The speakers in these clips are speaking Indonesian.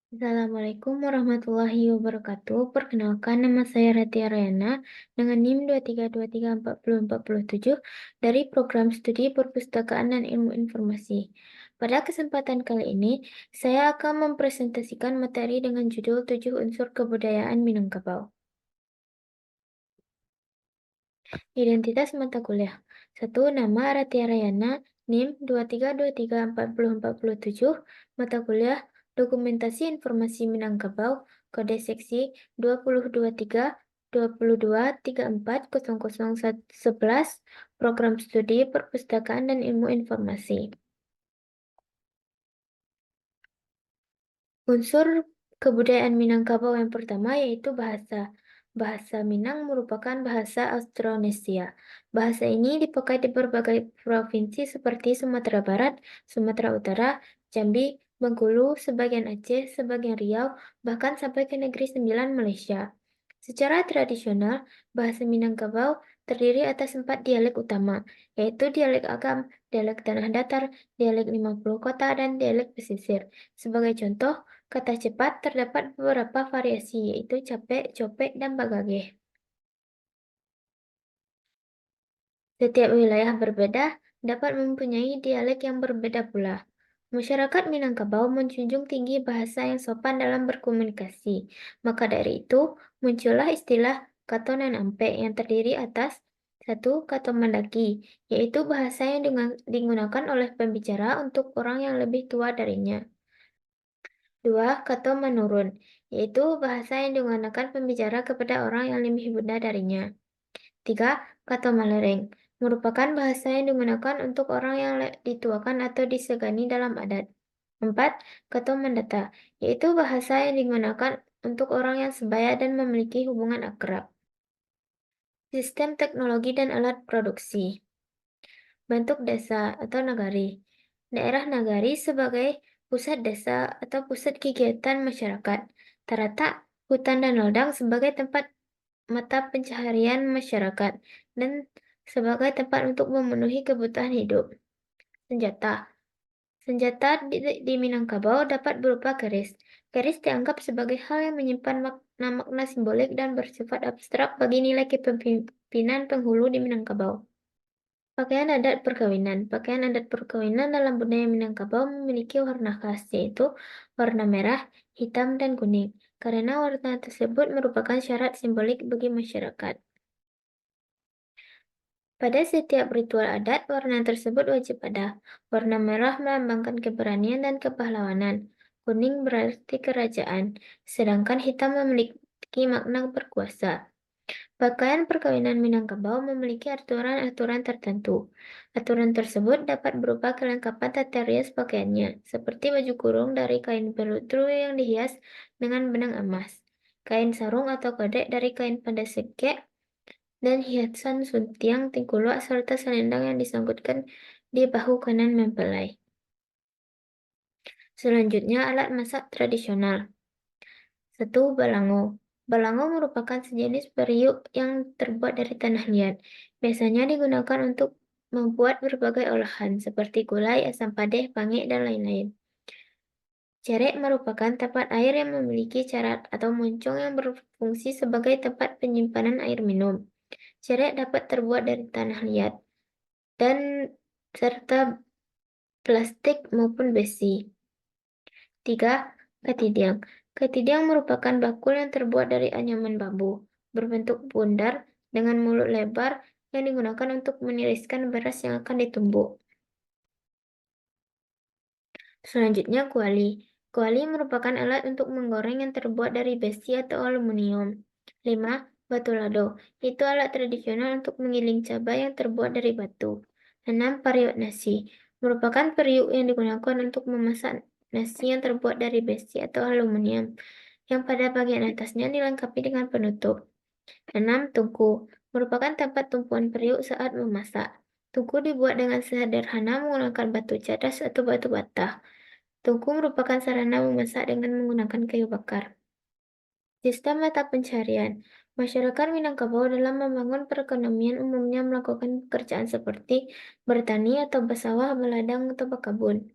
Assalamualaikum warahmatullahi wabarakatuh. Perkenalkan, nama saya Ratia Rayana dengan NIM 23234047 dari Program Studi Perpustakaan dan Ilmu Informasi. Pada kesempatan kali ini, saya akan mempresentasikan materi dengan judul 7 unsur kebudayaan Minangkabau. Identitas mata kuliah. 1. Nama Ratia Rayana, NIM 23234047, mata kuliah Dokumentasi Informasi Minangkabau, kode seksi 2023-22-34-0011, Program Studi Perpustakaan dan Ilmu Informasi. Unsur kebudayaan Minangkabau yang pertama yaitu bahasa. Bahasa Minang merupakan bahasa Austronesia. Bahasa ini dipakai di berbagai provinsi seperti Sumatera Barat, Sumatera Utara, Jambi, Bengkulu, sebagian Aceh, sebagian Riau, bahkan sampai ke Negeri Sembilan Malaysia. Secara tradisional, bahasa Minangkabau terdiri atas 4 dialek utama, yaitu dialek Agam, dialek Tanah Datar, dialek 50 Kota, dan dialek Pesisir. Sebagai contoh, kata cepat terdapat beberapa variasi, yaitu capek, copek, dan bagage. Setiap wilayah berbeda dapat mempunyai dialek yang berbeda pula. Masyarakat Minangkabau menjunjung tinggi bahasa yang sopan dalam berkomunikasi. Maka dari itu, muncullah istilah katonan ampe yang terdiri atas 1. Kato mendaki, yaitu bahasa yang digunakan oleh pembicara untuk orang yang lebih tua darinya. 2. Kato menurun, yaitu bahasa yang digunakan pembicara kepada orang yang lebih muda darinya. 3. Kato malereng, merupakan bahasa yang digunakan untuk orang yang dituakan atau disegani dalam adat. 4. Kato mendata, yaitu bahasa yang digunakan untuk orang yang sebaya dan memiliki hubungan akrab. Sistem teknologi dan alat produksi. Bentuk desa atau nagari. Daerah nagari sebagai pusat desa atau pusat kegiatan masyarakat. Tarata, hutan dan ladang sebagai tempat mata pencaharian masyarakat dan sebagai tempat untuk memenuhi kebutuhan hidup. Senjata. Senjata di Minangkabau dapat berupa keris. Keris dianggap sebagai hal yang menyimpan makna-makna simbolik dan bersifat abstrak bagi nilai kepemimpinan penghulu di Minangkabau. Pakaian adat perkawinan. Pakaian adat perkawinan dalam budaya Minangkabau memiliki warna khas, yaitu warna merah, hitam, dan kuning, karena warna tersebut merupakan syarat simbolik bagi masyarakat. Pada setiap ritual adat, warna tersebut wajib ada. Warna merah melambangkan keberanian dan kepahlawanan. Kuning berarti kerajaan, sedangkan hitam memiliki makna berkuasa. Pakaian perkawinan Minangkabau memiliki aturan-aturan tertentu. Aturan tersebut dapat berupa kelengkapan tata rias pakaiannya, seperti baju kurung dari kain pelutru yang dihias dengan benang emas, kain sarung atau kodek dari kain pandas sekek, dan hiasan suntiang tingkulak serta selendang yang disangkutkan di bahu kanan mempelai. Selanjutnya, alat masak tradisional. 1. Balango. Balango merupakan sejenis periuk yang terbuat dari tanah liat. Biasanya digunakan untuk membuat berbagai olahan seperti gulai, asam padeh, pangek, dan lain-lain. Cerek merupakan tempat air yang memiliki carat atau moncong yang berfungsi sebagai tempat penyimpanan air minum. Cerek dapat terbuat dari tanah liat dan serta plastik maupun besi. 3. Ketidiang. Ketidiang merupakan bakul yang terbuat dari anyaman bambu, berbentuk bundar dengan mulut lebar yang digunakan untuk meniriskan beras yang akan ditumbuk. Selanjutnya, kuali. Kuali merupakan alat untuk menggoreng yang terbuat dari besi atau aluminium. 5. Batu lado. Itu alat tradisional untuk menggiling cabai yang terbuat dari batu. 6. Periuk nasi. Merupakan periuk yang digunakan untuk memasak nasi yang terbuat dari besi atau aluminium, yang pada bagian atasnya dilengkapi dengan penutup. 6. Tungku. Merupakan tempat tumpuan periuk saat memasak. Tungku dibuat dengan sederhana menggunakan batu cadas atau batu bata. Tungku merupakan sarana memasak dengan menggunakan kayu bakar. Sistem mata pencarian. Masyarakat Minangkabau dalam membangun perekonomian umumnya melakukan pekerjaan seperti bertani atau bersawah, beladang, atau berkebun.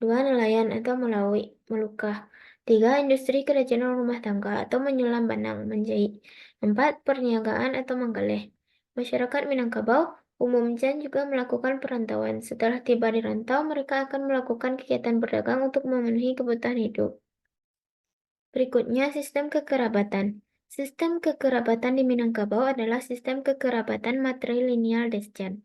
2. Nelayan atau melukah. 3. Industri kerajinan rumah tangga atau menyulam benang, menjahit. 4. Perniagaan atau menggaleh. Masyarakat Minangkabau umumnya juga melakukan perantauan. Setelah tiba di rantau, mereka akan melakukan kegiatan berdagang untuk memenuhi kebutuhan hidup. Berikutnya, sistem kekerabatan. Sistem kekerabatan di Minangkabau adalah sistem kekerabatan matrilineal Descent,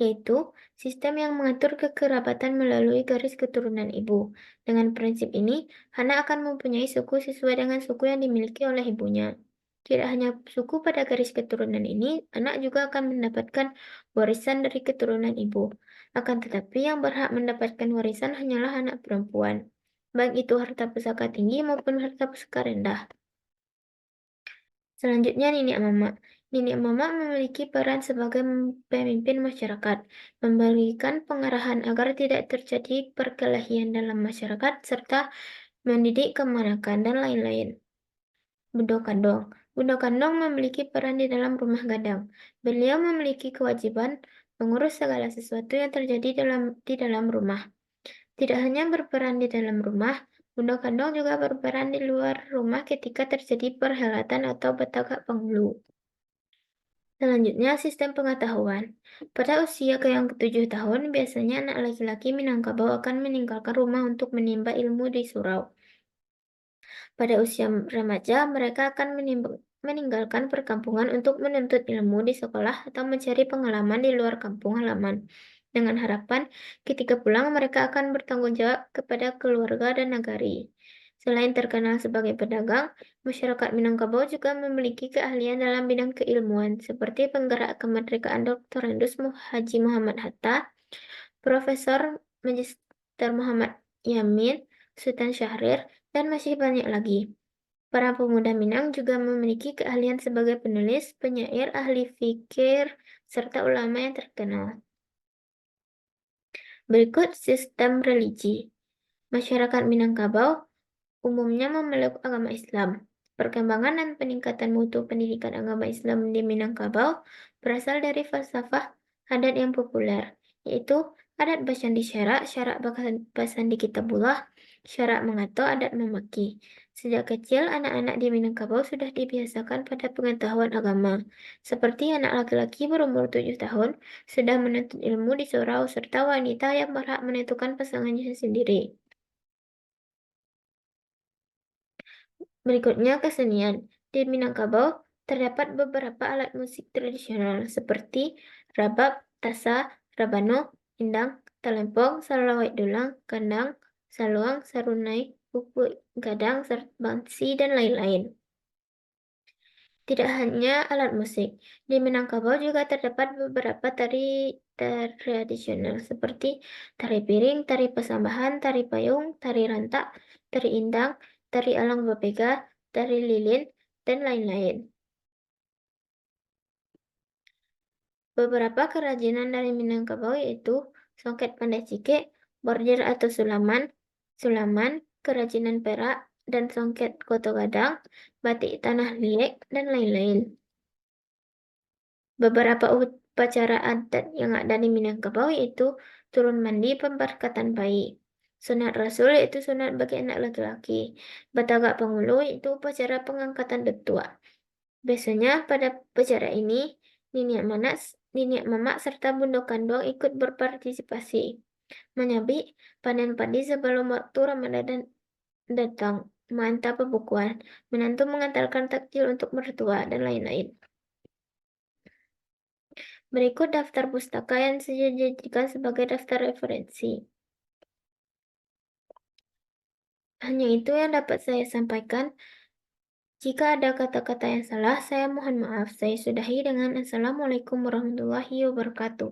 yaitu sistem yang mengatur kekerabatan melalui garis keturunan ibu. Dengan prinsip ini, anak akan mempunyai suku sesuai dengan suku yang dimiliki oleh ibunya. Tidak hanya suku pada garis keturunan ini, anak juga akan mendapatkan warisan dari keturunan ibu. Akan tetapi yang berhak mendapatkan warisan hanyalah anak perempuan, baik itu harta pusaka tinggi maupun harta pusaka rendah. Selanjutnya, Nenek Mama. Nenek Mama memiliki peran sebagai pemimpin masyarakat, memberikan pengarahan agar tidak terjadi perkelahian dalam masyarakat, serta mendidik kemanakan dan lain-lain. Bundo Kandong. Bundo Kandong memiliki peran di dalam rumah gadang. Beliau memiliki kewajiban mengurus segala sesuatu yang terjadi di dalam rumah. Tidak hanya berperan di dalam rumah, Bundo Kandong juga berperan di luar rumah ketika terjadi perhelatan atau batagak penghulu. Selanjutnya, sistem pengetahuan. Pada usia yang ke-7 tahun, biasanya anak laki-laki Minangkabau akan meninggalkan rumah untuk menimba ilmu di surau. Pada usia remaja, mereka akan meninggalkan perkampungan untuk menuntut ilmu di sekolah atau mencari pengalaman di luar kampung halaman. Dengan harapan, ketika pulang mereka akan bertanggung jawab kepada keluarga dan nagari. Selain terkenal sebagai pedagang, masyarakat Minangkabau juga memiliki keahlian dalam bidang keilmuan, seperti penggerak kemerdekaan Dr. Haji Muhammad Hatta, Profesor Magister Muhammad Yamin, Sultan Syahrir, dan masih banyak lagi. Para pemuda Minang juga memiliki keahlian sebagai penulis, penyair, ahli fikir, serta ulama yang terkenal. Berikut sistem religi. Masyarakat Minangkabau umumnya memeluk agama Islam. Perkembangan dan peningkatan mutu pendidikan agama Islam di Minangkabau berasal dari falsafah adat yang populer, yaitu adat Basandi Syarak, Syarak Basandi Kitabullah, Syarak Mengato, adat memaki. Sejak kecil, anak-anak di Minangkabau sudah dibiasakan pada pengetahuan agama. Seperti anak laki-laki berumur 7 tahun, sudah menuntut ilmu di surau, serta wanita yang berhak menentukan pasangannya sendiri. Berikutnya kesenian. Di Minangkabau terdapat beberapa alat musik tradisional seperti rabab, tasa, rabano, indang, talempong, sarawak dulang, kandang, saluang, sarunai, buku gadang, bangsi, dan lain-lain. Tidak hanya alat musik, di Minangkabau juga terdapat beberapa tari tradisional seperti tari piring, tari pesambahan, tari payung, tari rantak, tari indang, tari alang bapega, tari lilin, dan lain-lain. Beberapa kerajinan dari Minangkabau yaitu songket pandai cike, bordir atau sulaman, kerajinan perak, dan songket koto gadang, batik tanah liek, dan lain-lain. Beberapa upacara adat yang ada di Minangkabau yaitu turun mandi pemberkatan bayi, sunat rasul yaitu sunat bagi anak laki-laki, batagak penghulu yaitu upacara pengangkatan tetua. Biasanya pada upacara ini Niniak Mamak serta Bundo Kandong ikut berpartisipasi. Menyabik panen padi sebelum waktu Ramadan datang, menghantar pembukuan, menantu mengantarkan takjil untuk mertua, dan lain-lain. Berikut daftar pustaka yang saya jadikan sebagai daftar referensi. Hanya itu yang dapat saya sampaikan. Jika ada kata-kata yang salah, saya mohon maaf. Saya sudahi dengan Assalamualaikum warahmatullahi wabarakatuh.